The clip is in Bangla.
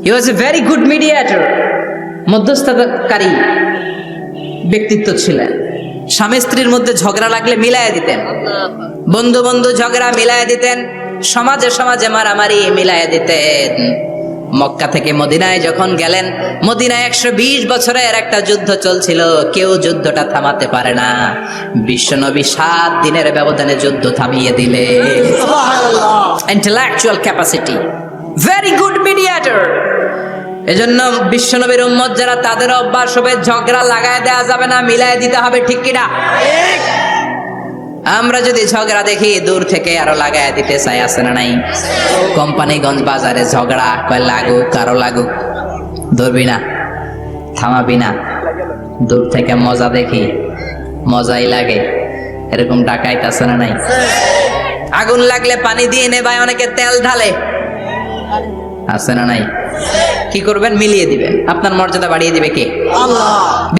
He was a very good mediator, মধ্যস্থতাকারী ব্যক্তিত্ব ছিলেন। স্বামী স্ত্রীর মধ্যে ঝগড়া লাগলে মিলাইয়া দিতেন, বন্ধু বন্ধু ঝগড়া মিলাইয়া দিতেন, সমাজে সমাজে মারামারি মিলাইয়া দিতেন। মক্কা থেকে মদিনায় যখন গেলেন, মদিনায় 120 বছরের একটা যুদ্ধ চলছিল, কেউ যুদ্ধটা থামাতে পারে না। বিশ্বনবী 7 দিনের ব্যবধানে যুদ্ধ থামিয়ে দিলে। Intellectual capacity, very good mediator. এজন্য বিশ্বনবীর উম্মত যারা, তাদের অভ্যাস হবে ঝগড়া লাগায় দেওয়া যাবে না, মিলায় দিতে হবে, ঠিক কিনা? আমরা যদি ঝগড়া দেখি দূর থেকে আরো লাগায় দিতে চাই, আছে না নাই? কোম্পানিগঞ্জ বাজারে ঝগড়া, কয় লাগুক আরো লাগুক, ধরবি না, থামাবি না, দূর থেকে মজা দেখি, মজাই লাগে, এরকম ডাকাইত আছে না নাই? আগুন লাগলে পানি দিয়ে নেবায়, অনেকে তেল ঢালে, আছে না নাই? কি করবেন? মিলিয়ে দিবেন। আপনার মর্যাদা বাড়িয়ে দিবে কে? আল্লাহ।